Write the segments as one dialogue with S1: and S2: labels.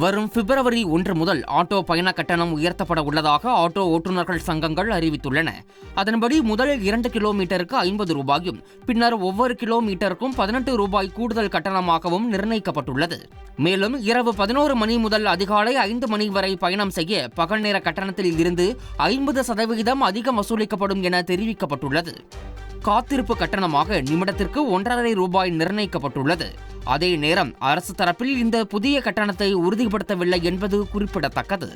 S1: வரும் பிப்ரவரி 1 முதல் ஆட்டோ பயண கட்டணம் உயர்த்தப்பட உள்ளதாக ஆட்டோ ஓட்டுநர்கள் சங்கங்கள் அறிவித்துள்ளன. அதன்படி முதல் 2 கிலோமீட்டருக்கு 50 ரூபாயும், பின்னர் ஒவ்வொரு கிலோமீட்டருக்கும் 18 ரூபாய் கூடுதல் கட்டணமாகவும் நிர்ணயிக்கப்பட்டுள்ளது. மேலும் இரவு 11 மணி முதல் அதிகாலை 5 மணி வரை பயணம் செய்ய பகல் நேர கட்டணத்தில் இருந்து 50% அதிகம் வசூலிக்கப்படும் என தெரிவிக்கப்பட்டுள்ளது. காத்திருப்பு கட்டணமாக நிமிடத்திற்கு 1.5 ரூபாய் நிர்ணயிக்கப்பட்டுள்ளது. அதே நேரம் அரசு தரப்பில் இந்த புதிய கட்டணத்தை உறுதிப்படுத்தவில்லை என்பது குறிப்பிடத்தக்கது.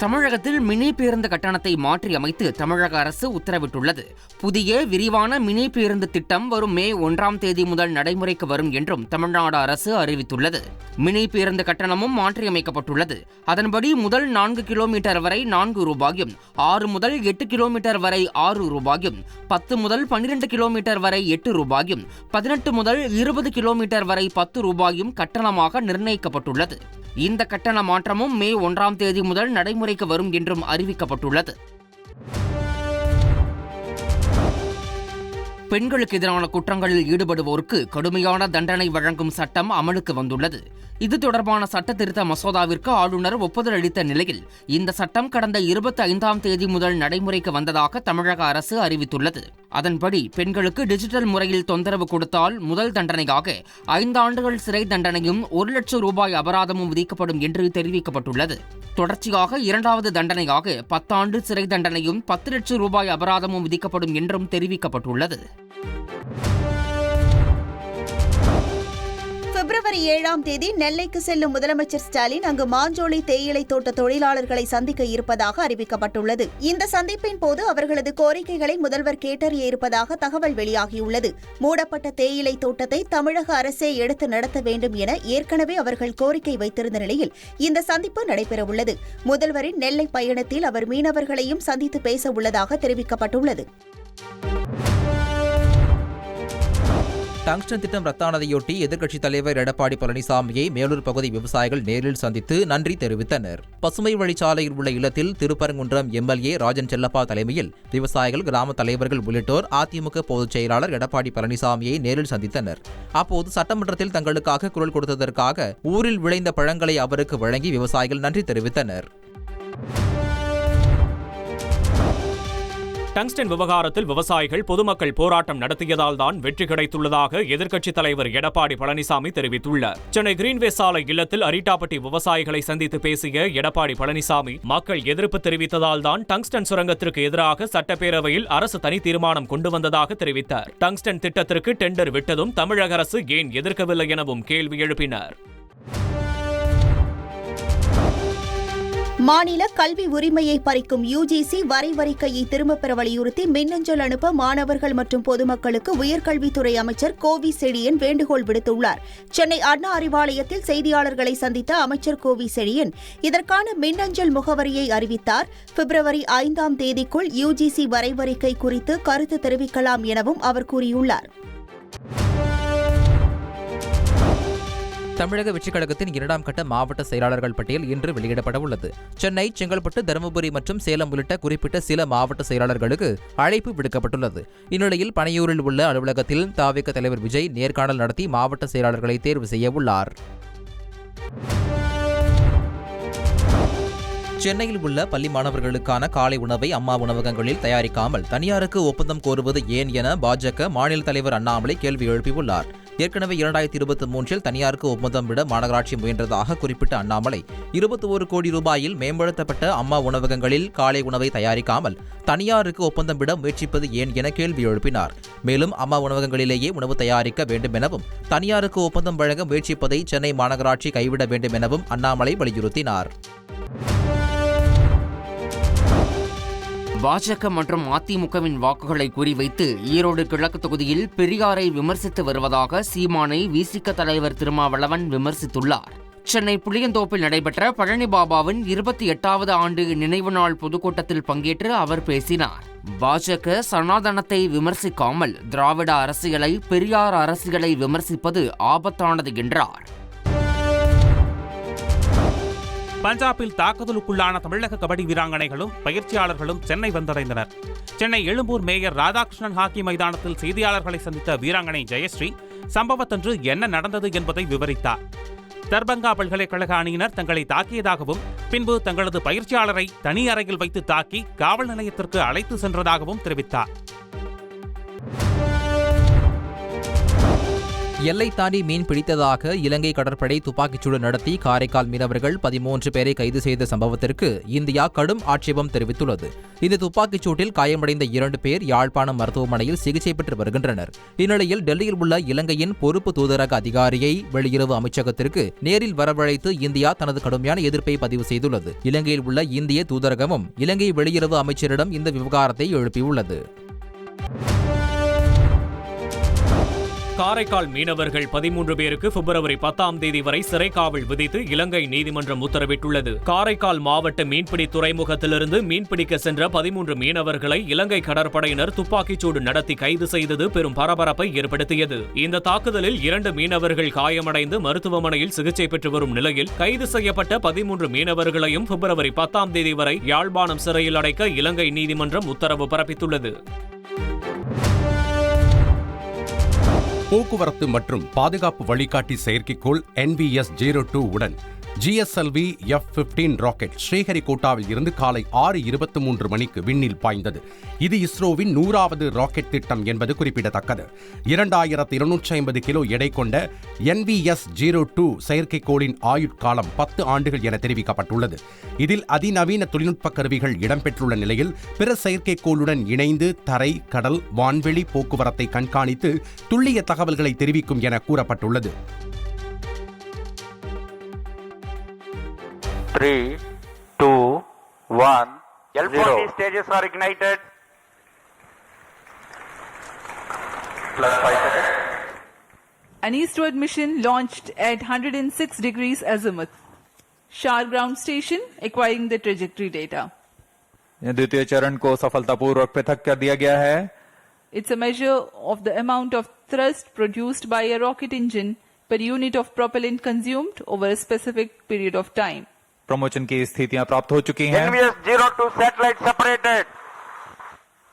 S1: தமிழகத்தில் மினி பேருந்து கட்டணத்தை மாற்றி அமைத்து தமிழக அரசு உத்தரவிட்டுள்ளது. புதிய விரிவான மினி பேருந்து திட்டம் வரும் மே 1ஆம் தேதி முதல் நடைமுறைக்கு வரும் என்றும் தமிழ்நாடு அரசு அறிவித்துள்ளது. மினி பேருந்து கட்டணமும் மாற்றியமைக்கப்பட்டுள்ளது. அதன்படி முதல் 4 கிலோமீட்டர் வரை 4 ரூபாயும், 6 முதல் 8 கிலோமீட்டர் வரை 6 ரூபாயும், 10 முதல் 12 கிலோமீட்டர் வரை 8 ரூபாயும், 18 முதல் 20 கிலோமீட்டர் வரை 10 ரூபாயும் கட்டணமாக நிர்ணயிக்கப்பட்டுள்ளது. இந்த கட்டண மாற்றமும் மே 1ஆம் தேதி முதல் நடைமுறைக்கு வரும் என்றும் அறிவிக்கப்பட்டுள்ளது. பெண்களுக்கு எதிரான குற்றங்களில் ஈடுபடுவோருக்கு கடுமையான தண்டனை வழங்கும் சட்டம் அமலுக்கு வந்துள்ளது. இது தொடர்பான சட்ட திருத்த மசோதாவிற்கு ஆளுநர் ஒப்புதல் அளித்த நிலையில் இந்த சட்டம் கடந்த 25ஆம் தேதி முதல் நடைமுறைக்கு வந்ததாக தமிழக அரசு அறிவித்துள்ளது. அதன்படி பெண்களுக்கு டிஜிட்டல் முறையில் தொந்தரவு கொடுத்தால் முதல் தண்டனையாக 5 ஆண்டுகள் சிறை தண்டனையும் 1 லட்சம் ரூபாய் அபராதமும் விதிக்கப்படும் என்று தெரிவிக்கப்பட்டுள்ளது. தொடர்ச்சியாக 2வது தண்டனையாக 10 ஆண்டு சிறை தண்டனையும் 10 லட்சம் ரூபாய் அபராதமும் விதிக்கப்படும் என்றும் தெரிவிக்கப்பட்டுள்ளது.
S2: பிப்ரவரி 7ஆம் தேதி நெல்லைக்கு செல்லும் முதலமைச்சர் ஸ்டாலின் அங்கு மாஞ்சோலை தேயிலை தோட்ட தொழிலாளர்களை சந்திக்க இருப்பதாக அறிவிக்கப்பட்டுள்ளது. இந்த சந்திப்பின் போது அவர்களது கோரிக்கைகளை முதல்வர் கேட்டறிய இருப்பதாக தகவல் வெளியாகியுள்ளது. மூடப்பட்ட தேயிலை தோட்டத்தை தமிழக அரசே எடுத்து நடத்த வேண்டும் என ஏற்கனவே அவர்கள் கோரிக்கை வைத்திருந்த நிலையில் இந்த சந்திப்பு நடைபெறவுள்ளது. முதல்வரின் நெல்லை பயணத்தில் அவர் மீனவர்களையும் சந்தித்து பேச உள்ளதாக தெரிவிக்கப்பட்டுள்ளது.
S3: டங்ஸ்டன் திட்டம் ரத்தானதையொட்டி எதிர்க்கட்சித் தலைவர் எடப்பாடி பழனிசாமியை மேலூர் பகுதி விவசாயிகள் நேரில் சந்தித்து நன்றி தெரிவித்தனர். பசுமை வழிச்சாலையில் உள்ள இல்லத்தில் திருப்பரங்குன்றம் எம்எல்ஏ ராஜன் செல்லப்பா தலைமையில் விவசாயிகள், கிராம தலைவர்கள் உள்ளிட்டோர் அதிமுக பொதுச் செயலாளர் எடப்பாடி பழனிசாமியை நேரில் சந்தித்தனர். அப்போது சட்டமன்றத்தில் தங்களுக்காக குரல் கொடுத்ததற்காக ஊரில் விளைந்த பழங்களை அவருக்கு வழங்கி விவசாயிகள் நன்றி தெரிவித்தனர்.
S4: டங்ஸ்டன் விவகாரத்தில் விவசாயிகள் பொதுமக்கள் போராட்டம் நடத்தியதால் தான் வெற்றி கிடைத்துள்ளதாக எதிர்க்கட்சித் தலைவர் எடப்பாடி பழனிசாமி தெரிவித்துள்ளார். சென்னை கிரீன்வே சாலை இல்லத்தில் அரிட்டாப்பட்டி விவசாயிகளை சந்தித்து பேசிய எடப்பாடி பழனிசாமி, மக்கள் எதிர்ப்பு தெரிவித்ததால் தான் டங்ஸ்டன் சுரங்கத்திற்கு எதிராக சட்டப்பேரவையில் அரசு தனி தீர்மானம் கொண்டு வந்ததாக தெரிவித்தார். டங்ஸ்டன் திட்டத்திற்கு டெண்டர் விட்டதும் தமிழக அரசு ஏன் எதிர்க்கவில்லை எனவும் கேள்வி எழுப்பினார்.
S2: மாநில கல்வி உரிமையை பறிக்கும் யுஜிசி வரைவறிக்கையை திரும்பப் பெற வலியுறுத்தி மின்னஞ்சல் அனுப்ப மாணவர்கள் மற்றும் பொதுமக்களுக்கு உயர்கல்வித்துறை அமைச்சர் கோவி செழியன் வேண்டுகோள் விடுத்துள்ளார். சென்னை அண்ணா அறிவாலயத்தில் செய்தியாளர்களை சந்தித்த அமைச்சர் கோவி செழியன் இதற்கான மின்னஞ்சல் முகவரியை அறிவித்தார். பிப்ரவரி 5ஆம் தேதிக்குள் யுஜிசி வரைவறிக்கை குறித்து கருத்து தெரிவிக்கலாம் எனவும் அவர் கூறியுள்ளார்.
S3: தமிழக வெற்றிக் கழகத்தின் 2ஆம் கட்ட மாவட்ட செயலாளர்கள் பட்டியல் இன்று வெளியிடப்பட உள்ளது. சென்னை, செங்கல்பட்டு, தருமபுரி மற்றும் சேலம் உள்ளிட்ட குறிப்பிட்ட சில மாவட்ட செயலாளர்களுக்கு அழைப்பு விடுக்கப்பட்டுள்ளது. இந்நிலையில் பனையூரில் உள்ள அலுவலகத்தில் தவிக தலைவர் விஜய் நேர்காணல் நடத்தி மாவட்ட செயலாளர்களை தேர்வு செய்ய உள்ளார். சென்னையில் உள்ள பள்ளி மாணவர்களுக்கான காலை உணவை அம்மா உணவகங்களில் தயாரிக்காமல் தனியாருக்கு ஒப்பந்தம் கோருவது ஏன் என பாஜக மாநில தலைவர் அண்ணாமலை கேள்வி எழுப்பியுள்ளார். ஏற்கனவே 2023இல் தனியாருக்கு ஒப்பந்தம் விட மாநகராட்சி முயன்றதாக குறிப்பிட்ட அண்ணாமலை 21 கோடி ரூபாயில் மேம்படுத்தப்பட்ட அம்மா உணவகங்களில் காலை உணவை தயாரிக்காமல் தனியாருக்கு ஒப்பந்தம் விட முயற்சிப்பது ஏன் என கேள்வி எழுப்பினார். மேலும் அம்மா உணவகங்களிலேயே உணவு தயாரிக்க வேண்டும் எனவும் தனியாருக்கு ஒப்பந்தம் வழங்க முயற்சிப்பதை சென்னை மாநகராட்சி கைவிட வேண்டும் எனவும் அண்ணாமலை வலியுறுத்தினார்.
S1: பாஜக மற்றும் அதிமுகவின் வாக்குகளை குறிவைத்து ஈரோடு கிழக்கு தொகுதியில் பெரியாரை விமர்சித்து வருவதாக சீமானை விசிக தலைவர் திருமாவளவன் விமர்சித்துள்ளார். சென்னை புளியந்தோப்பில் நடைபெற்ற பழனி பாபாவின் 28வது ஆண்டு நினைவு நாள் பொதுக்கூட்டத்தில் பங்கேற்று அவர் பேசினார். பாஜக சனாதனத்தை விமர்சிக்காமல் திராவிட அரசியலை, பெரியார் அரசியலை விமர்சிப்பது ஆபத்தானது என்றார்.
S5: பஞ்சாபில் தாக்குதலுக்குள்ளான தமிழக கபடி வீராங்கனைகளும் பயிற்சியாளர்களும் சென்னை வந்தடைந்தனர். சென்னை எழும்பூர் மேயர் ராதாகிருஷ்ணன் ஹாக்கி மைதானத்தில் செய்தியாளர்களை சந்தித்த வீராங்கனை ஜெயஸ்ரீ சம்பவத்தன்று என்ன நடந்தது என்பதை விவரித்தார். தர்பங்கா பல்கலைக்கழக அணியினர் தங்களை தாக்கியதாகவும் பின்பு தங்களது பயிற்சியாளரை தனி அறையில் வைத்து தாக்கி காவல் நிலையத்திற்கு அழைத்து சென்றதாகவும் தெரிவித்தார்.
S3: எல்லை தாண்டி மீன் பிடித்ததாக இலங்கை கடற்படை துப்பாக்கிச்சூடு நடத்தி காரைக்கால் மீனவர்கள் 13 பேரை கைது செய்த சம்பவத்திற்கு இந்தியா கடும் ஆட்சேபம் தெரிவித்துள்ளது. இந்த துப்பாக்கிச்சூட்டில் காயமடைந்த 2 பேர் யாழ்ப்பாணம் மருத்துவமனையில் சிகிச்சை பெற்று வருகின்றனர். இந்நிலையில் டெல்லியில் உள்ள இலங்கையின் பொறுப்பு தூதரக அதிகாரியை வெளியுறவு அமைச்சகத்திற்கு நேரில் வரவழைத்து இந்தியா தனது கடுமையான எதிர்ப்பை பதிவு செய்துள்ளது. இலங்கையில் உள்ள இந்திய தூதரகமும் இலங்கை வெளியுறவு அமைச்சரிடம் இந்த விவகாரத்தை எழுப்பியுள்ளது.
S4: காரைக்கால் மீனவர்கள் 13 பேருக்கு பிப்ரவரி 10ஆம் தேதி வரை சிறை காவல் விதித்து இலங்கை நீதிமன்றம் உத்தரவிட்டுள்ளது. காரைக்கால் மாவட்ட மீன்பிடி துறைமுகத்திலிருந்து மீன்பிடிக்க சென்ற 13 மீனவர்களை இலங்கை கடற்படையினர் துப்பாக்கிச்சூடு நடத்தி கைது செய்தது பெரும் பரபரப்பை ஏற்படுத்தியது. இந்த தாக்குதலில் 2 மீனவர்கள் காயமடைந்து மருத்துவமனையில் சிகிச்சை பெற்று வரும் நிலையில் கைது செய்யப்பட்ட 13 மீனவர்களையும் பிப்ரவரி 10ஆம் தேதி வரை யாழ்ப்பாணம் சிறையில் அடைக்க இலங்கை நீதிமன்றம் உத்தரவு பிறப்பித்துள்ளது.
S6: போக்குவரத்து மற்றும் பாதுகாப்பு வழிகாட்டி செயற்கைக்கோள் NVS-02 உடன் GSLV F-15 ராக்கெட் ஸ்ரீஹரிகோட்டாவில் இருந்து காலை 6:23 மணிக்கு விண்ணில் பாய்ந்தது. இது இஸ்ரோவின் 100வது ராக்கெட் திட்டம் என்பது குறிப்பிடத்தக்கது. 2250 கிலோ எடை கொண்ட NVS-02 செயற்கைக்கோளின் ஆயுட்காலம் 10 ஆண்டுகள் என தெரிவிக்கப்பட்டுள்ளது. இதில் அதிநவீன தொழில்நுட்ப கருவிகள் இடம்பெற்றுள்ள நிலையில் பிற செயற்கைக்கோளுடன் இணைந்து தரை, கடல், வான்வெளி போக்குவரத்தை கண்காணித்து துல்லிய தகவல்களை தெரிவிக்கும் என கூறப்பட்டுள்ளது.
S7: 3, 2, 1, L40 stages are ignited. Plus 5 seconds.
S8: An eastward mission launched at 106 degrees azimuth. Shar ground station acquiring the trajectory data.
S9: द्वितीय चरण को सफलतापूर्वक पृथक कर दिया गया है.
S8: It's a measure of the amount of thrust produced by a rocket engine per unit of propellant consumed over a specific period of time.
S9: Promotion की स्थितियां प्राप्त हो चुकी हैं.
S7: NVS-02 satellite separated.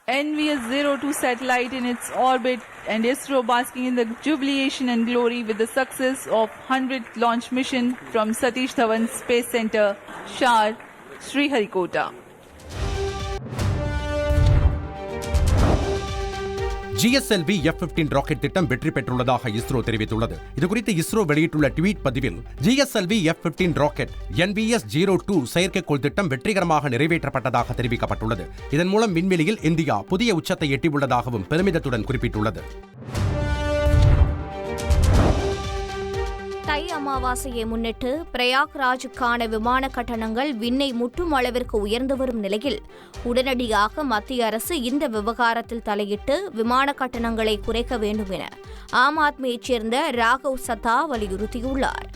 S8: NVS-02 satellite in its orbit and ISRO basking in the jubilation and glory with the success of 100th launch mission from Satish Dhawan Space Center, Shar, Sriharikota.
S6: GSLV F-15 rocket திட்டம் வெற்றி பெற்றுள்ளதாக இஸ்ரோ தெரிவித்துள்ளது. இதுகுறித்து இஸ்ரோ வெளியிட்டுள்ள tweet பதிவில் GSLV F-15 rocket NVS-02 செயற்கைக்கோள் திட்டம் வெற்றிகரமாக நிறைவேற்றப்பட்டதாக தெரிவிக்கப்பட்டுள்ளது. இதன் மூலம் விண்வெளியில் இந்தியா புதிய உச்சத்தை எட்டியுள்ளதாகவும் பெருமிதத்துடன் குறிப்பிட்டுள்ளது.
S10: தை அமாவாசையை முன்னிட்டு பிரயாக்ராஜுக்கான விமான கட்டணங்கள் விண்ணை முட்டும் அளவிற்கு உயர்ந்து வரும் நிலையில் உடனடியாக மத்திய அரசு இந்த விவகாரத்தில் தலையிட்டு விமான கட்டணங்களை குறைக்க வேண்டும் என ஆம் ஆத்மியைச் சேர்ந்த ராகவ் சத்தா வலியுறுத்தியுள்ளார்.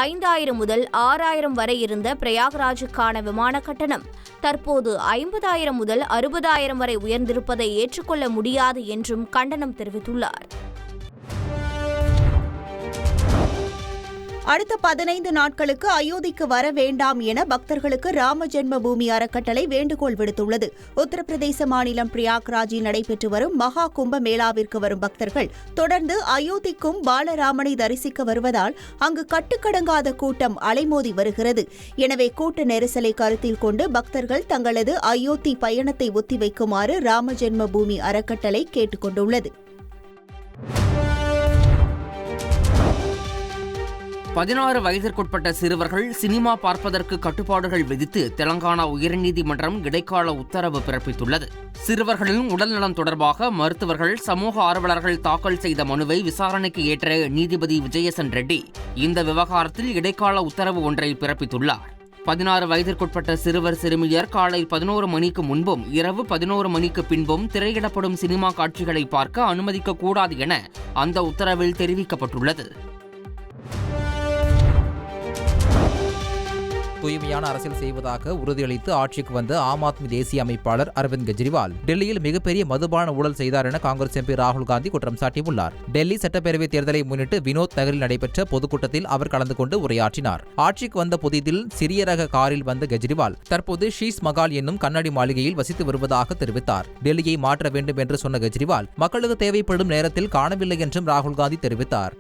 S10: 5000 முதல் 6000 வரை இருந்த பிரயாக்ராஜுக்கான விமான கட்டணம் தற்போது 50000 முதல் 60000 வரை உயர்ந்திருப்பதை ஏற்றுக்கொள்ள முடியாது என்றும் கண்டனம் தெரிவித்துள்ளார்.
S2: அடுத்த 15 நாட்களுக்கு அயோத்திக்கு வர வேண்டாம் என பக்தர்களுக்கு ராம ஜென்ம பூமி அறக்கட்டளை வேண்டுகோள் விடுத்துள்ளது. உத்தரப்பிரதேச மாநிலம் பிரயாக்ராஜில் நடைபெற்று வரும் மகா கும்ப மேளாவிற்கு வரும் பக்தர்கள் தொடர்ந்து அயோத்திக்கும் பாலராமனை தரிசிக்க வருவதால் அங்கு கட்டுக்கடங்காத கூட்டம் அலைமோதி வருகிறது. எனவே கூட்ட நெரிசலை கருத்தில் கொண்டு பக்தர்கள் தங்களது அயோத்தி பயணத்தை ஒத்திவைக்குமாறு ராம ஜென்ம பூமி அறக்கட்டளை கேட்டுக் கொண்டுள்ளது.
S1: 16 வயதிற்குட்பட்ட சிறுவர்கள் சினிமா பார்ப்பதற்கு கட்டுப்பாடுகள் விதித்து தெலங்கானா உயர்நீதிமன்றம் இடைக்கால உத்தரவு பிறப்பித்துள்ளது. சிறுவர்களின் உடல்நலம் தொடர்பாக மருத்துவர்கள், சமூக ஆர்வலர்கள் தாக்கல் செய்த மனுவை விசாரணைக்கு ஏற்ற நீதிபதி விஜயசன் ரெட்டி இந்த விவகாரத்தில் இடைக்கால உத்தரவு ஒன்றை பிறப்பித்துள்ளார். 16 வயதிற்குட்பட்ட சிறுவர் சிறுமியர் காலை 11 மணிக்கு முன்பும் இரவு 11 மணிக்கு பின்பும் திரையிடப்படும் சினிமா காட்சிகளை பார்க்க அனுமதிக்கக்கூடாது என அந்த உத்தரவில் தெரிவிக்கப்பட்டுள்ளது.
S3: தூய்மையான அரசியல் செய்வதாக உறுதியளித்து ஆட்சிக்கு வந்த ஆம் ஆத்மி தேசிய அமைப்பாளர் அரவிந்த் கெஜ்ரிவால் டெல்லியில் மிகப்பெரிய மதுபான ஊழல் செய்தார் என காங்கிரஸ் எம்பி ராகுல் காந்தி குற்றம் சாட்டியுள்ளார். டெல்லி சட்டப்பேரவை தேர்தலை முன்னிட்டு வினோத் நகரில் நடைபெற்ற பொதுக்கூட்டத்தில் அவர் கலந்து கொண்டு உரையாற்றினார். ஆட்சிக்கு வந்த புதிதில் சிறிய ரக காரில் வந்த கெஜ்ரிவால் தற்போது ஷீஸ் மகால் என்னும் கண்ணாடி மாளிகையில் வசித்து வருவதாக தெரிவித்தார். டெல்லியை மாற்ற வேண்டும் என்று சொன்ன கெஜ்ரிவால் மக்களுக்கு தேவைப்படும் நேரத்தில் காணவில்லை என்றும் ராகுல் காந்தி தெரிவித்தார்.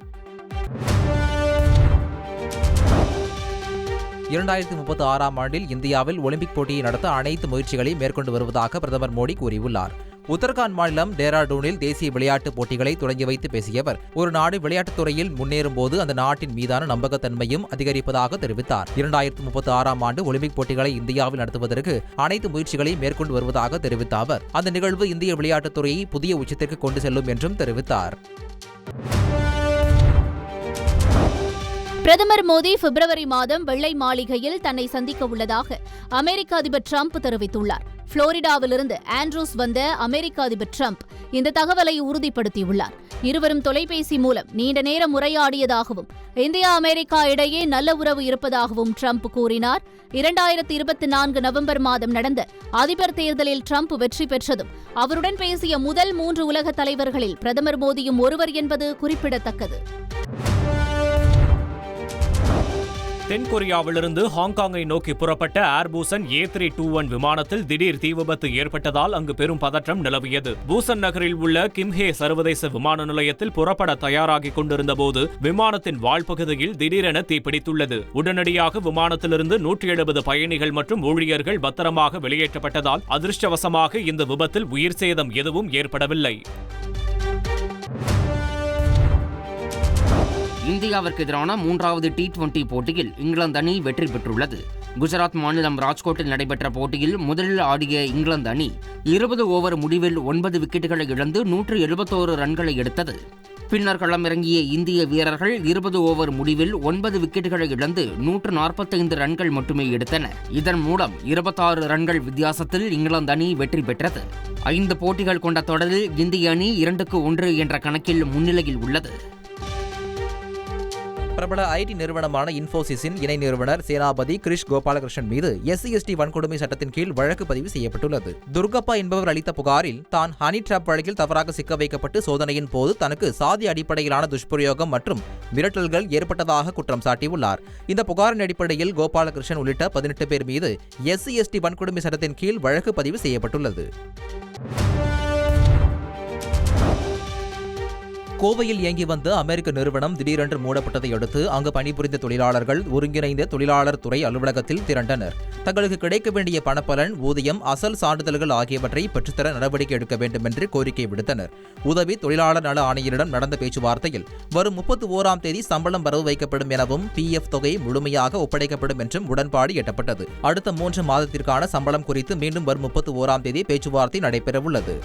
S3: 2036ஆம் ஆண்டில் இந்தியாவில் ஒலிம்பிக் போட்டியை நடத்த அனைத்து முயற்சிகளையும் மேற்கொண்டு வருவதாக பிரதமர் மோடி கூறியுள்ளார். உத்தரகாண்ட் மாநிலம் டேராடூனில் தேசிய விளையாட்டுப் போட்டிகளை தொடங்கி வைத்து பேசிய அவர், ஒரு நாடு விளையாட்டுத் துறையில் முன்னேறும் போது அந்த நாட்டின் மீதான நம்பகத்தன்மையும் அதிகரிப்பதாக தெரிவித்தார். 2036ஆம் ஆண்டு ஒலிம்பிக் போட்டிகளை இந்தியாவில் நடத்துவதற்கு அனைத்து முயற்சிகளையும் மேற்கொண்டு வருவதாக தெரிவித்த அவர், அந்த நிகழ்வு இந்திய விளையாட்டுத் துறையை புதிய உச்சத்திற்கு கொண்டு செல்லும் என்றும் தெரிவித்தார்.
S10: பிரதமர் மோடி பிப்ரவரி மாதம் வெள்ளை மாளிகையில் தன்னை சந்திக்க உள்ளதாக அமெரிக்க அதிபர் டிரம்ப் தெரிவித்துள்ளார். புளோரிடாவிலிருந்து ஆண்ட்ரூஸ் வந்த அமெரிக்க அதிபர் டிரம்ப் இந்த தகவலை உறுதிப்படுத்தியுள்ளார். இருவரும் தொலைபேசி மூலம் நீண்ட நேரம் உரையாடியதாகவும் இந்தியா அமெரிக்கா இடையே நல்ல உறவு இருப்பதாகவும் டிரம்ப் கூறினார். 2024 நவம்பர் மாதம் நடந்த அதிபர் தேர்தலில் டிரம்ப் வெற்றி பெற்றதும் அவருடன் பேசிய முதல் 3 உலக தலைவர்களில் பிரதமர் மோடியும் ஒருவர் என்பது குறிப்பிடத்தக்கது.
S4: தென்கொரியாவிலிருந்து ஹாங்காங்கை நோக்கி புறப்பட்ட ஏர்பூசன் A321 விமானத்தில் திடீர் தீ விபத்து ஏற்பட்டதால் அங்கு பெரும் பதற்றம் நிலவியது. பூசன் நகரில் உள்ள கிம்ஹே சர்வதேச விமான நிலையத்தில் புறப்பட தயாராகிக் கொண்டிருந்த போது விமானத்தின் வால்பகுதியில் திடீரென தீப்பிடித்துள்ளது. உடனடியாக விமானத்திலிருந்து 170 பயணிகள் மற்றும் ஊழியர்கள் பத்திரமாக வெளியேற்றப்பட்டதால் அதிர்ஷ்டவசமாக இந்த விபத்தில் உயிர் சேதம் எதுவும் ஏற்படவில்லை.
S1: இந்தியாவிற்கு எதிரான 3வது T20 போட்டியில் இங்கிலாந்து அணி வெற்றி பெற்றுள்ளது. குஜராத் மாநிலம் ராஜ்கோட்டில் நடைபெற்ற போட்டியில் முதலில் ஆடிய இங்கிலாந்து அணி 20 ஓவர் முடிவில் 9 விக்கெட்டுகளை இழந்து 171 ரன்களை எடுத்தது. பின்னர் களமிறங்கிய இந்திய வீரர்கள் 20 ஓவர் முடிவில் 9 விக்கெட்டுகளை இழந்து 145 ரன்கள் மட்டுமே எடுத்தனர். இதன் மூலம் 26 ரன்கள் வித்தியாசத்தில் இங்கிலாந்து அணி வெற்றி பெற்றது. 5 போட்டிகள் கொண்ட தொடரில் இந்திய அணி 2-1 என்ற கணக்கில் முன்னிலையில் உள்ளது.
S3: பிரபல ஐடி நிறுவனமான இன்ஃபோசிஸின் இணை நிறுவனர் சேனாபதி கிரிஷ் கோபாலகிருஷ்ணன் மீது SC/ST வன்கொடுமை சட்டத்தின் கீழ் வழக்கு பதிவு செய்யப்பட்டுள்ளது. துர்கப்பா என்பவர் அளித்த புகாரில் தான் ஹனி டிராப் வழக்கில் தவறாக சிக்க வைக்கப்பட்டு சோதனையின் போது தனக்கு சாதி அடிப்படையிலான துஷ்பிரயோகம் மற்றும் மிரட்டல்கள் ஏற்பட்டதாக குற்றம் சாட்டியுள்ளார். இந்த புகாரின் அடிப்படையில் கோபாலகிருஷ்ணன் உள்ளிட்ட 18 பேர் மீது SC/ST வன்கொடுமை சட்டத்தின் கீழ் வழக்கு பதிவு செய்யப்பட்டுள்ளது. கோவையில் இயங்கி வந்த அமெரிக்க நிறுவனம் திடீரென்று மூடப்பட்டதை அடுத்து அங்கு பணிபுரிந்த தொழிலாளர்கள் ஒருங்கிணைந்த தொழிலாளர் துறை அலுவலகத்தில் திரண்டனர். தங்களுக்கு கிடைக்க வேண்டிய பணப்பலன், ஊதியம், அசல் சான்றிதழ்கள் ஆகியவற்றை பெற்றுத்தர நடவடிக்கை எடுக்க வேண்டும் என்று கோரிக்கை விடுத்தனர். உதவி தொழிலாளர் நல ஆணையரிடம் நடந்த பேச்சுவார்த்தையில் வரும் 31ஆம் தேதி சம்பளம் வரவு வைக்கப்படும் எனவும் PF தொகை முழுமையாக ஒப்படைக்கப்படும் என்றும் உடன்பாடு எட்டப்பட்டது. அடுத்த 3 மாதத்திற்கான சம்பளம் குறித்து மீண்டும் வரும் 31ஆம் தேதி பேச்சுவார்த்தை நடைபெறவுள்ளது.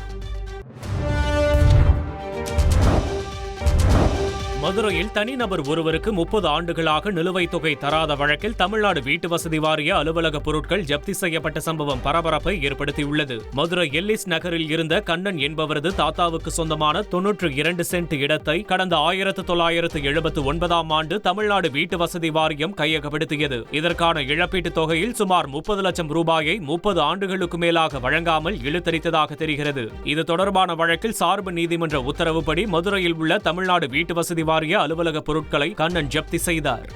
S4: மதுரையில் தனிநபர் ஒருவருக்கு 30 ஆண்டுகளாக நிலுவைத் தொகை தராத வழக்கில் தமிழ்நாடு வீட்டு வசதி வாரிய அலுவலக பொருட்கள் ஜப்தி செய்யப்பட்ட சம்பவம் பரபரப்பை ஏற்படுத்தியுள்ளது. மதுரை எல்லிஸ் நகரில் இருந்த கண்ணன் என்பவரது தாத்தாவுக்கு சொந்தமான 92 சென்ட் இடத்தை கடந்த 1979ஆம் ஆண்டு தமிழ்நாடு வீட்டு வசதி வாரியம் கையகப்படுத்தியது. இதற்கான இழப்பீட்டுத் தொகையில் சுமார் 30 லட்சம் ரூபாயை 30 ஆண்டுகளுக்கு மேலாக வழங்காமல் இழுத்தடித்ததாக தெரிகிறது. இது தொடர்பான வழக்கில் சார்பு நீதிமன்ற உத்தரவுப்படி மதுரையில் உள்ள தமிழ்நாடு வீட்டு வசதி வாரிய அலுவலக பொருட்களை கண்ணன் ஜப்தி செய்தார்.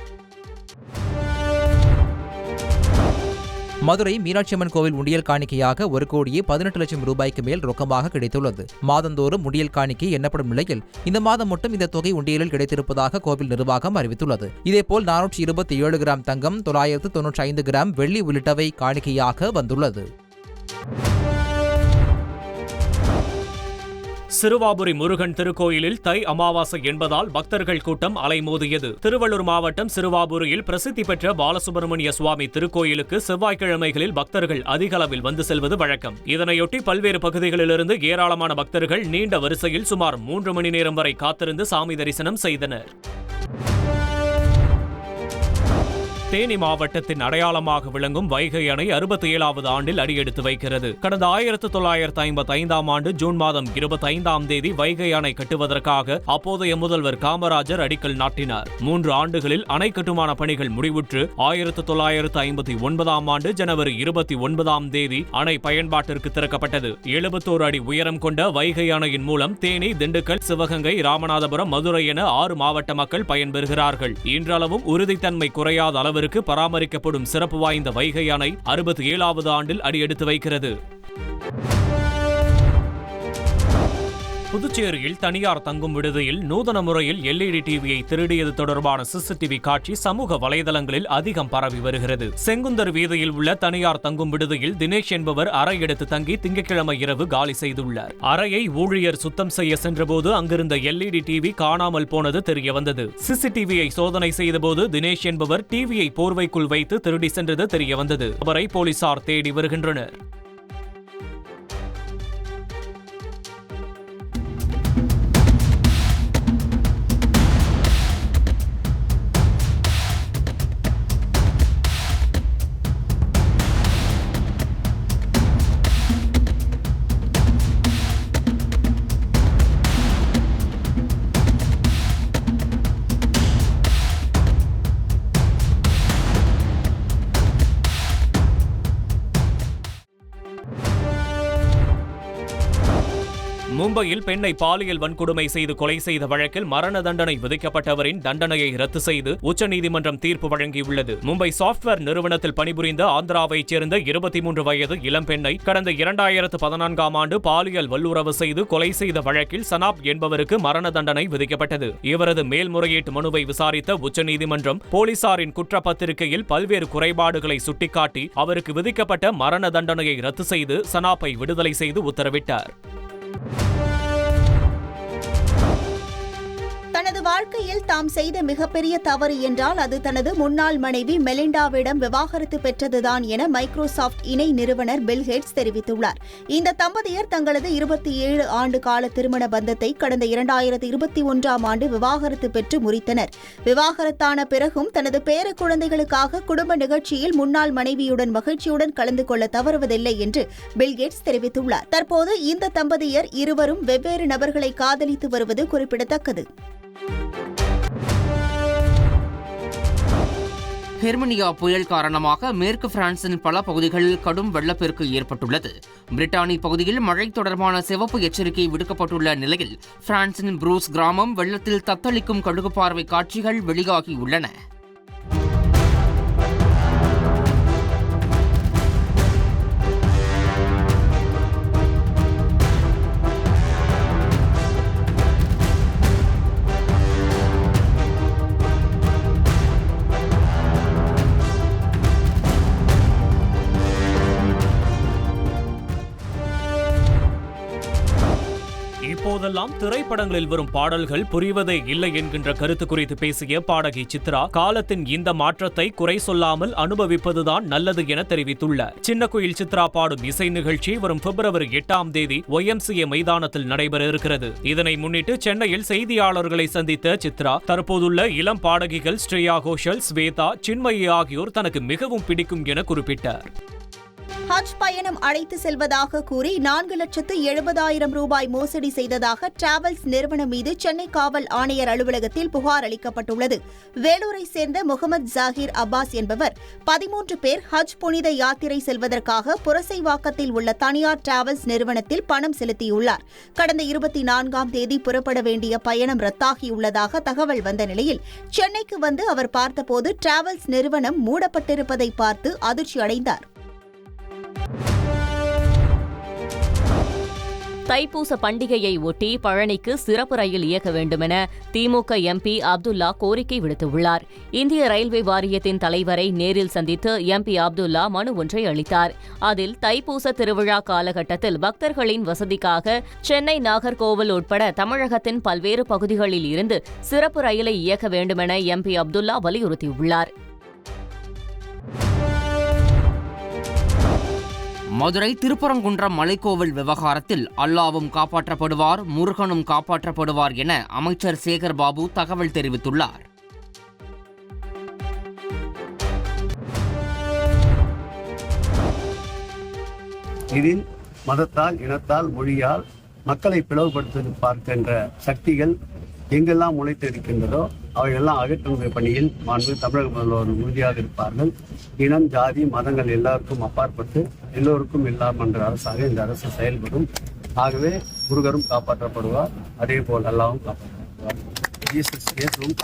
S3: மதுரை மீனாட்சியம்மன் கோவில் உண்டியல் காணிக்கையாக 1,18 லட்சம் ரூபாய்க்கு மேல் ரொக்கமாக கிடைத்துள்ளது. மாதந்தோறும் உண்டியல் காணிக்கை எண்ணப்படும் நிலையில் இந்த மாதம் மட்டும் இந்த தொகை உண்டியலில் கிடைத்திருப்பதாக கோவில் நிர்வாகம் அறிவித்துள்ளது. இதேபோல் 427 கிராம் தங்கம், 995 கிராம் வெள்ளி உள்ளிட்டவை காணிக்கையாக வந்துள்ளது.
S4: சிறுவாபுரி முருகன் திருக்கோயிலில் தை அமாவாசை என்பதால் பக்தர்கள் கூட்டம் அலைமோதியது. திருவள்ளூர் மாவட்டம் சிறுவாபுரியில் பிரசித்தி பெற்ற பாலசுப்பிரமணிய சுவாமி திருக்கோயிலுக்கு செவ்வாய்க்கிழமைகளில் பக்தர்கள் அதிக அளவில் வந்து செல்வது வழக்கம். இதனையொட்டி பல்வேறு பகுதிகளிலிருந்து ஏராளமான பக்தர்கள் நீண்ட வரிசையில் சுமார் 3 மணி நேரம் வரை காத்திருந்து சாமி தரிசனம் செய்தனர். தேனி மாவட்டத்தின் அடையாளமாக விளங்கும் வைகை அணை 67வது ஆண்டில் அடியெடுத்து வைக்கிறது. கடந்த 1955ஆம் ஆண்டு ஜூன் மாதம் 25ஆம் தேதி வைகை அணை கட்டுவதற்காக அப்போதைய முதல்வர் காமராஜர் அடிக்கல் நாட்டினார். 3 ஆண்டுகளில் அணை கட்டுமான பணிகள் முடிவுற்று 1959ஆம் ஆண்டு ஜனவரி 29ஆம் தேதி அணை பயன்பாட்டிற்கு திறக்கப்பட்டது. 71 அடி உயரம் கொண்ட வைகை அணையின் மூலம் தேனி, திண்டுக்கல், சிவகங்கை, ராமநாதபுரம், மதுரை என 6 மாவட்ட மக்கள் பயன்பெறுகிறார்கள். இன்றளவும் உறுதித்தன்மை குறையாத அளவிற்கு பராமரிக்கப்படும் சிறப்பு வாய்ந்த வைகை அணை 67வது ஆண்டில் அடியெடுத்து வைக்கிறது. புதுச்சேரியில் தனியார் தங்கும் விடுதியில் நூதன முறையில் LED டிவியை திருடியது தொடர்பான சிசிடிவி காட்சி சமூக வலைதளங்களில் அதிகம் பரவி வருகிறது. செங்குந்தர் வீதியில் உள்ள தனியார் தங்கும் விடுதியில் தினேஷ் என்பவர் அறை எடுத்து தங்கி திங்கட்கிழமை இரவு காலி செய்துள்ளார். அறையை ஊழியர் சுத்தம் செய்ய சென்றபோது அங்கிருந்த LED டிவி காணாமல் போனது தெரியவந்தது. சிசிடிவியை சோதனை செய்தபோது தினேஷ் என்பவர் டிவியை போர்வைக்குள் வைத்து திருடி சென்றது தெரியவந்தது. அவரை போலீசார் தேடி வருகின்றனர். மும்பையில் பெண்ணை பாலியல் வன்கொடுமை செய்து கொலை செய்த வழக்கில் மரண தண்டனை விதிக்கப்பட்டவரின் தண்டனையை ரத்து செய்து உச்சநீதிமன்றம் தீர்ப்பு வழங்கியுள்ளது. மும்பை சாப்ட்வேர் நிறுவனத்தில் பணிபுரிந்த ஆந்திராவைச் சேர்ந்த 23 வயது இளம்பெண்ணை கடந்த 2014ஆம் ஆண்டு பாலியல் வல்லுறவு செய்து கொலை செய்த வழக்கில் சனாப் என்பவருக்கு மரண தண்டனை விதிக்கப்பட்டது. இவரது மேல்முறையீட்டு மனுவை விசாரித்த உச்சநீதிமன்றம் போலீசாரின் குற்றப்பத்திரிகையில் பல்வேறு குறைபாடுகளை சுட்டிக்காட்டி அவருக்கு விதிக்கப்பட்ட மரண தண்டனையை ரத்து செய்து சனாப்பை விடுதலை செய்து உத்தரவிட்டார்.
S2: தனது வாழ்க்கையில் தாம் செய்த மிகப்பெரிய தவறு என்றால் அது தனது முன்னாள் மனைவி மெலிண்டாவிடம் விவாகரத்து பெற்றதுதான் என மைக்ரோசாப்ட் இணை நிறுவனர் பில்கேட்ஸ் தெரிவித்துள்ளார். இந்த தம்பதியர் தங்களது 27 ஆண்டு கால திருமண பந்தத்தை கடந்த 2021ஆம் ஆண்டு விவாகரத்து பெற்று முறித்தனர். விவாகரத்தான பிறகும் தனது பேர குழந்தைகளுக்காக குடும்ப நிகழ்ச்சியில் முன்னாள் மனைவியுடன் மகிழ்ச்சியுடன் கலந்து கொள்ள தவறுவதில்லை என்று பில்கேட்ஸ் தெரிவித்துள்ளார். தற்போது இந்த தம்பதியர் இருவரும் வெவ்வேறு நபர்களை காதலித்து வருவது குறிப்பிடத்தக்கது.
S1: ஹெர்மினியா புயல் காரணமாக மேற்கு பிரான்சின் பல பகுதிகளில் கடும் வெள்ளப்பெருக்கு ஏற்பட்டுள்ளது. பிரிட்டானி பகுதியில் மழை தொடர்பான சிவப்பு எச்சரிக்கை விடுக்கப்பட்டுள்ள நிலையில் பிரான்சின் ப்ரூஸ் கிராமம் வெள்ளத்தில் தத்தளிக்கும் கழுகுப்பார்வை காட்சிகள் வெளியாகியுள்ளன.
S4: இப்போதெல்லாம் திரைப்படங்களில் வரும் பாடல்கள் புரிவதே இல்லை என்கின்ற கருத்து குறித்து பேசிய பாடகி சித்ரா காலத்தின் இந்த மாற்றத்தை குறை சொல்லாமல் அனுபவிப்பதுதான் நல்லது என தெரிவித்துள்ளார். சின்ன குயில் சித்ரா பாடும் இசை நிகழ்ச்சி வரும் பிப்ரவரி 8ஆம் தேதி YMCA மைதானத்தில் நடைபெற இருக்கிறது. இதனை முன்னிட்டு சென்னையில் செய்தியாளர்களை சந்தித்த சித்ரா தற்போதுள்ள இளம் பாடகிகள் ஸ்ரேயா கோஷல், ஸ்வேதா, சின்மயி ஆகியோர் தனக்கு மிகவும் பிடிக்கும் என குறிப்பிட்டார்.
S2: ஹஜ் பயணம் அழைத்து செல்வதாக கூறி 4,70,000 ரூபாய் மோசடி செய்ததாக டிராவல்ஸ் நிறுவனம் மீது சென்னை காவல் ஆணையர் அலுவலகத்தில் புகார் அளிக்கப்பட்டுள்ளது. வேலூரை சேர்ந்த முகமது ஜாகிர் அப்பாஸ் என்பவர் 13 பேர் ஹஜ் புனித யாத்திரை செல்வதற்காக புரசைவாக்கத்தில் உள்ள தனியார் டிராவல்ஸ் நிறுவனத்தில் பணம் செலுத்தியுள்ளார். கடந்த 24ஆம் தேதி புறப்பட வேண்டிய பயணம் ரத்தாகியுள்ளதாக தகவல் வந்த நிலையில் சென்னைக்கு வந்து அவர் பார்த்தபோது டிராவல்ஸ் நிறுவனம் மூடப்பட்டிருப்பதை பார்த்து அதிர்ச்சி அடைந்தார்.
S11: தைப்பூச பண்டிகையை ஒட்டி பழனிக்கு சிறப்பு ரயில் இயக்க வேண்டுமென திமுக MP அப்துல்லா கோரிக்கை விடுத்துள்ளார். இந்திய ரயில்வே வாரியத்தின் தலைவரை நேரில் சந்தித்து MP அப்துல்லா மனு ஒன்றை அளித்தார். அதில் தைப்பூச திருவிழா காலகட்டத்தில் பக்தர்களின் வசதிக்காக சென்னை, நாகர்கோவில் உட்பட தமிழகத்தின் பல்வேறு பகுதிகளில் இருந்து சிறப்பு ரயிலை இயக்க வேண்டுமென MP அப்துல்லா வலியுறுத்தியுள்ளார்.
S1: மதுரை திருப்பரங்குன்றம் மலைக்கோவில் விவகாரத்தில் அல்லாவும் காப்பாற்றப்படுவார், முருகனும் காப்பாற்றப்படுவார் என அமைச்சர் சேகர் பாபு தகவல் தெரிவித்துள்ளார்.
S12: இதில் மதத்தால், இனத்தால், மொழியால் மக்களை பிளவுபடுத்த பார்க்கின்ற சக்திகள் எங்கெல்லாம் முளைத்து இருக்கின்றதோ அவையெல்லாம் அகற்றும் பணியில் தமிழக முதல்வர் உறுதியாக இருப்பார்கள். இனம், ஜாதி, மதங்கள் எல்லாருக்கும் அப்பாற்பட்டு எல்லோருக்கும் எல்லாம் என்ற அரசாக இந்த அரசு செயல்படும். ஆகவே முருகரும் காப்பாற்றப்படுவார், அதே போல் அல்லாவும் காப்பாற்றப்படுவார். இயேசுவும்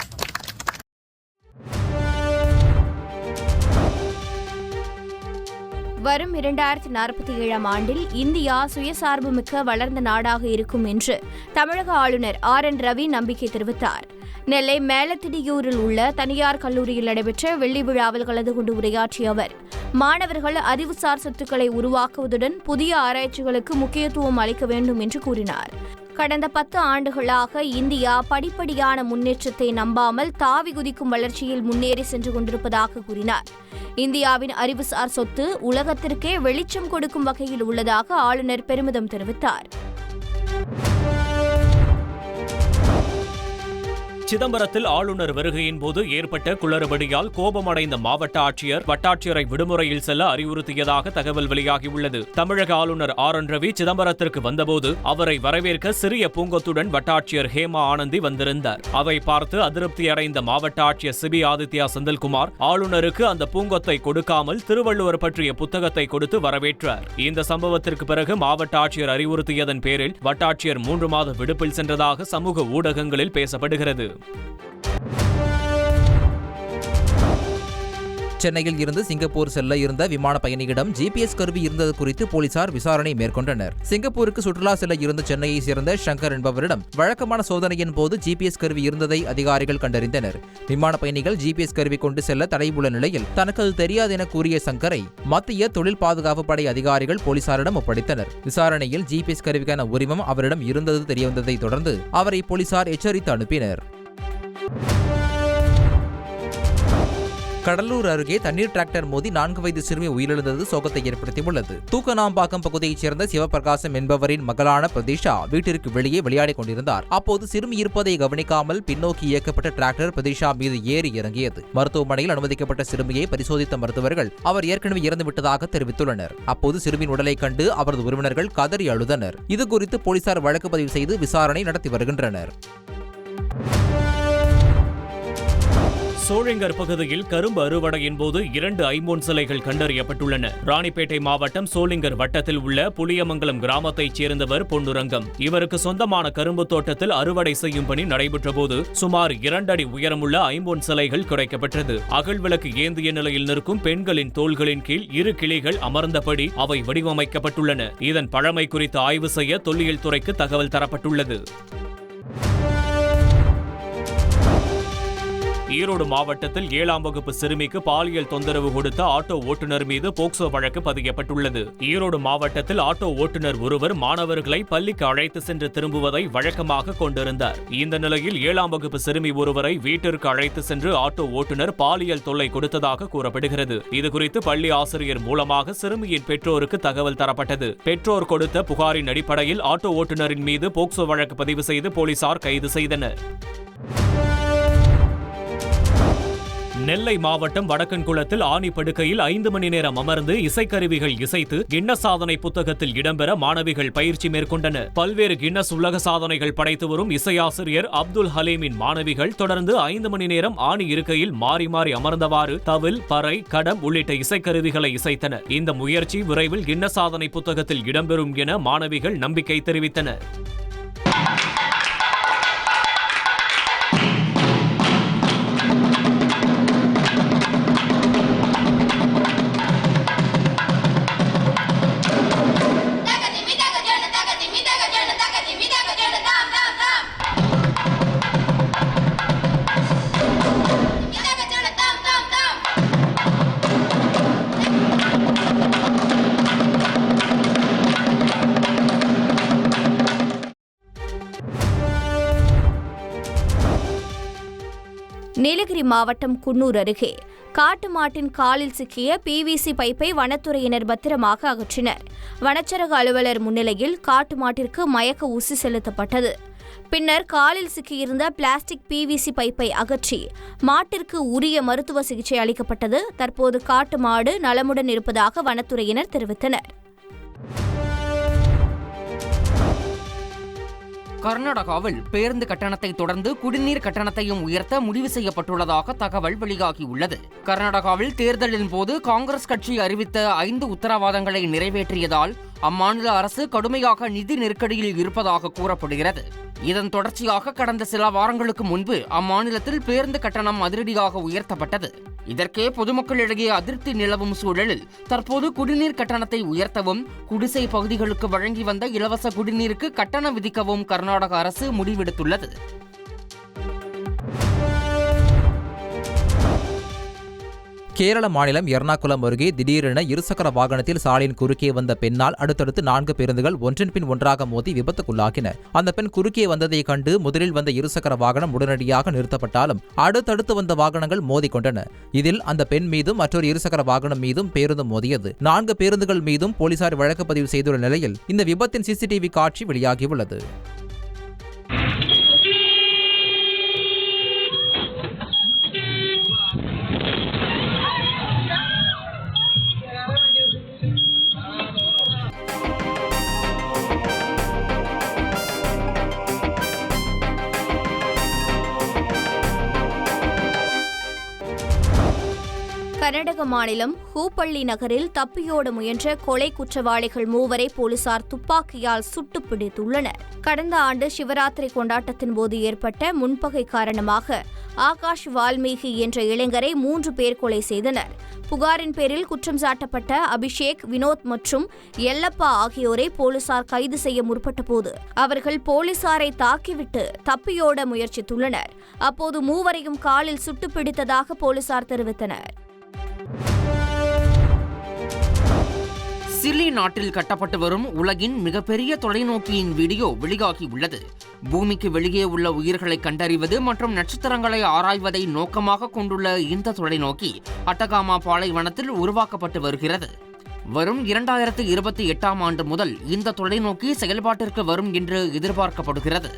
S10: வரும் 2047 ஆண்டில் இந்தியா சுயசார்புமிக்க வளர்ந்த நாடாக இருக்கும் என்று தமிழக ஆளுநர் RN ரவி நம்பிக்கை தெரிவித்தார். நெல்லை மேலத்திடியூரில் உள்ள தனியார் கல்லூரியில் நடைபெற்ற வெள்ளி விழாவில் கலந்து கொண்டு உரையாற்றிய அவர், மாணவர்கள் அறிவுசார் சொத்துக்களை உருவாக்குவதுடன் புதிய ஆராய்ச்சிகளுக்கு முக்கியத்துவம் அளிக்க வேண்டும் என்று கூறினார். கடந்த 10 ஆண்டுகளாக இந்தியா படிப்படியான முன்னேற்றத்தை நம்பாமல் தாவி குதிக்கும் வளர்ச்சியில் முன்னேறி சென்று கொண்டிருப்பதாக கூறினார். இந்தியாவின் அறிவுசார் சொத்து உலகத்திற்கே வெளிச்சம் கொடுக்கும் வகையில் உள்ளதாக ஆளுநர் பெருமிதம் தெரிவித்தார்.
S4: சிதம்பரத்தில் ஆளுநர் வருகையின் போது ஏற்பட்ட குளறுபடியால் கோபமடைந்த மாவட்ட ஆட்சியர் வட்டாட்சியரை விடுமுறையில் செல்ல அறிவுறுத்தியதாக தகவல் வெளியாகியுள்ளது. தமிழக ஆளுநர் RN ரவி சிதம்பரத்திற்கு வந்தபோது அவரை வரவேற்க சிறிய பூங்கொத்துடன் வட்டாட்சியர் ஹேமா ஆனந்தி வந்திருந்தார். அதை பார்த்து அதிருப்தி அடைந்த மாவட்ட ஆட்சியர் சிபி ஆதித்யா செந்தில்குமார் ஆளுநருக்கு அந்த பூங்கொத்தை கொடுக்காமல் திருவள்ளுவர் பற்றிய புத்தகத்தை கொடுத்து வரவேற்றார். இந்த சம்பவத்திற்கு பிறகு மாவட்ட ஆட்சியர் அறிவுறுத்தியதன் பேரில் வட்டாட்சியர் 3 மாத விடுப்பில் சென்றதாக சமூக ஊடகங்களில் பேசப்படுகிறது.
S3: சென்னையில் இருந்து சிங்கப்பூர் செல்ல இருந்த விமான பயணியிடம் GPS கருவி இருந்தது குறித்து போலீசார் விசாரணை மேற்கொண்டனர். சிங்கப்பூருக்கு சுற்றுலா செல்ல இருந்த சென்னையை சேர்ந்த சங்கர் என்பவரிடம் வழக்கமான சோதனையின் போது GPS கருவி இருந்ததை அதிகாரிகள் கண்டறிந்தனர். விமான பயணிகள் GPS கருவி கொண்டு செல்ல தடை உள்ள நிலையில் தனக்கு அது தெரியாது என கூறிய சங்கரை மத்திய தொழில் பாதுகாப்பு படை அதிகாரிகள் போலீசாரிடம் ஒப்படைத்தனர். விசாரணையில் GPS கருவிக்கான உரிமம் அவரிடம் இருந்தது தெரியவந்ததை தொடர்ந்து அவரை போலீசார் எச்சரித்து அனுப்பினர். கடலூர் அருகே தண்ணீர் டிராக்டர் மோதி 4 வயது சிறுமி உயிரிழந்தது சோகத்தை ஏற்படுத்தியுள்ளது. தூக்கநாம்பாக்கம் பகுதியைச் சேர்ந்த சிவபிரகாசம் என்பவரின் மகளான பிரதீஷா வீட்டிற்கு வெளியே விளையாடிக் கொண்டிருந்தார். அப்போது சிறுமி இருப்பதை கவனிக்காமல் பின்னோக்கி இயக்கப்பட்ட டிராக்டர் பிரதீஷா மீது ஏறி இறங்கியது. மருத்துவமனையில் அனுமதிக்கப்பட்ட சிறுமியை பரிசோதித்த மருத்துவர்கள் அவர் ஏற்கனவே இறந்துவிட்டதாக தெரிவித்துள்ளனர். அப்போது சிறுமியின் உடலை கண்டு அவரது உறவினர்கள் கதறி அழுதனர். இதுகுறித்து போலீசார் வழக்கு பதிவு செய்து விசாரணை நடத்தி வருகின்றனர்.
S4: சோளிங்கர் பகுதியில் கரும்பு அறுவடையின் போது 2 ஐம்பொன் சிலைகள் கண்டறியப்பட்டுள்ளன. ராணிப்பேட்டை மாவட்டம் சோளிங்கர் வட்டத்தில் உள்ள புளியமங்கலம் கிராமத்தைச் சேர்ந்தவர் பொன்னுரங்கம். இவருக்கு சொந்தமான கரும்பு தோட்டத்தில் அறுவடை செய்யும் பணி நடைபெற்றபோது சுமார் 2 அடி உயரமுள்ள ஐம்பொன் சிலைகள் கிடைக்கப்பட்டது. அகல் விளக்கு ஏந்திய நிலையில் நிற்கும் பெண்களின் தோள்களின் கீழ் 2 கிளிகள் அமர்ந்தபடி அவை வடிவமைக்கப்பட்டுள்ளன. இதன் பழமை குறித்து ஆய்வு செய்ய தொல்லியல் துறைக்கு தகவல் தரப்பட்டுள்ளது. ஈரோடு மாவட்டத்தில் 7ஆம் வகுப்பு சிறுமிக்கு பாலியல் தொந்தரவு கொடுத்த ஆட்டோ ஓட்டுநர் மீது போக்சோ வழக்கு பதியப்பட்டுள்ளது. ஈரோடு மாவட்டத்தில் ஆட்டோ ஓட்டுநர் ஒருவர் மாணவர்களை பள்ளிக்கு அழைத்து சென்று திரும்புவதை வழக்கமாக கொண்டிருந்தார். இந்த நிலையில் 7ஆம் வகுப்பு சிறுமி ஒருவரை வீட்டிற்கு அழைத்து சென்று ஆட்டோ ஓட்டுநர் பாலியல் தொல்லை கொடுத்ததாக கூறப்படுகிறது. இதுகுறித்து பள்ளி ஆசிரியர் மூலமாக சிறுமியின் பெற்றோருக்கு தகவல் தரப்பட்டது. பெற்றோர் கொடுத்த புகாரின் அடிப்படையில் ஆட்டோ ஓட்டுநரின் மீது போக்சோ வழக்கு பதிவு செய்து போலீசார் கைது செய்தனர். நெல்லை மாவட்டம் வடக்கன்குளத்தில் ஆணி படுக்கையில் 5 மணி நேரம் அமர்ந்து இசைக்கருவிகள் இசைத்து கின்னஸ் சாதனை புத்தகத்தில் இடம்பெற மாணவிகள் பயிற்சி மேற்கொண்டனர். பல்வேறு கின்னஸ் உலக சாதனைகள் படைத்து வரும் இசையாசிரியர் அப்துல் ஹலீமின் மாணவிகள் தொடர்ந்து 5 மணி நேரம் ஆணி இருக்கையில் மாறி மாறி அமர்ந்தவாறு தவில், பறை, கடம் உள்ளிட்ட இசைக்கருவிகளை இசைத்தனர். இந்த முயற்சி விரைவில் கின்னஸ் சாதனை புத்தகத்தில் இடம்பெறும் என மாணவிகள் நம்பிக்கை தெரிவித்தனர்.
S10: நீலகிரி மாவட்டம் குன்னூர் அருகே காட்டு மாட்டின் காலில் சிக்கிய PVC பைப்பை வனத்துறையினர் பத்திரமாக அகற்றினர். வனச்சரக அலுவலர் முன்னிலையில் காட்டு மாட்டிற்கு மயக்க ஊசி செலுத்தப்பட்டது. பின்னர் காலில் சிக்கியிருந்த பிளாஸ்டிக் PVC பைப்பை அகற்றி மாட்டிற்கு உரிய மருத்துவ சிகிச்சை அளிக்கப்பட்டது. தற்போது காட்டு மாடு நலமுடன் இருப்பதாக வனத்துறையினர் தெரிவித்தனர்.
S1: கர்நாடகாவில் பேருந்து கட்டணத்தை தொடர்ந்து குடிநீர் கட்டணத்தையும் உயர்த்த முடிவு செய்யப்பட்டுள்ளதாக தகவல் வெளியாகியுள்ளது. கர்நாடகாவில் தேர்தலின் போது காங்கிரஸ் கட்சி அறிவித்த 5 உத்தரவாதங்களை நிறைவேற்றியதால் அம்மாநில அரசு கடுமையாக நிதி நெருக்கடியில் இருப்பதாக கூறப்படுகிறது. இதன் தொடர்ச்சியாக கடந்த சில வாரங்களுக்கு முன்பு அம்மாநிலத்தில் பேருந்து கட்டணம் அதிரடியாக உயர்த்தப்பட்டது. இதற்கே பொதுமக்களிடையே அதிருப்தி நிலவும் சூழலில் தற்போது குடிநீர் கட்டணத்தை உயர்த்தவும், குடிசை பகுதிகளுக்கு வழங்கி வந்த இலவச குடிநீருக்கு கட்டணம் விதிக்கவும் கர்நாடக அரசு முடிவெடுத்துள்ளது.
S3: கேரள மாநிலம் எர்ணாகுளம் அருகே திடீரென இருசக்கர வாகனத்தில் சாலையின் குறுக்கே வந்த பெண்ணால் அடுத்தடுத்து 4 பேருந்துகள் ஒன்றின் பின் ஒன்றாக மோதி விபத்துக்குள்ளாகின. அந்த பெண் குறுக்கே வந்ததை கண்டு முதலில் வந்த இருசக்கர வாகனம் உடனடியாக நிறுத்தப்பட்டாலும் அடுத்தடுத்து வந்த வாகனங்கள் மோதிக்கொண்டன. இதில் அந்த பெண் மீதும் மற்றொரு இருசக்கர வாகனம் மீதும் பேருந்து மோதியது. 4 பேருந்துகள் மீதும் போலீசார் வழக்கு பதிவு செய்துள்ள நிலையில் இந்த விபத்தின் CCTV காட்சி வெளியாகியுள்ளது.
S10: கர்நாடக மாநிலம் ஹூப்பள்ளி நகரில் தப்பியோட முயன்ற கொலை குற்றவாளிகள் 3 போலீசார் துப்பாக்கியால் சுட்டு பிடித்துள்ளனர். கடந்த ஆண்டு சிவராத்திரி கொண்டாட்டத்தின் போது ஏற்பட்ட முன்பகை காரணமாக ஆகாஷ் வால்மீகி என்ற இளைஞரை 3 பேர் கொலை செய்தனர். புகாரின் பேரில் குற்றம் சாட்டப்பட்ட அபிஷேக், வினோத் மற்றும் எல்லப்பா ஆகியோரை போலீசார் கைது செய்ய முற்பட்ட போது அவர்கள் போலீசாரை தாக்கிவிட்டு தப்பியோட முயற்சித்துள்ளனர். அப்போது 3 காலில் சுட்டு பிடித்ததாக போலீசார் தெரிவித்தனர்.
S1: சிலி நாட்டில் கட்டப்பட்டு வரும் உலகின் மிகப்பெரிய தொலைநோக்கியின் வீடியோ வெளியாகியுள்ளது. பூமிக்கு வெளியே உள்ள உயிர்களை கண்டறிவது மற்றும் நட்சத்திரங்களை ஆராய்வதை நோக்கமாக கொண்டுள்ள இந்த தொலைநோக்கி அட்டகாமா பாலைவனத்தில் உருவாக்கப்பட்டு வருகிறது. வரும் 2028ஆம் ஆண்டு முதல் இந்த தொலைநோக்கி செயல்பாட்டிற்கு வரும் என்று எதிர்பார்க்கப்படுகிறது.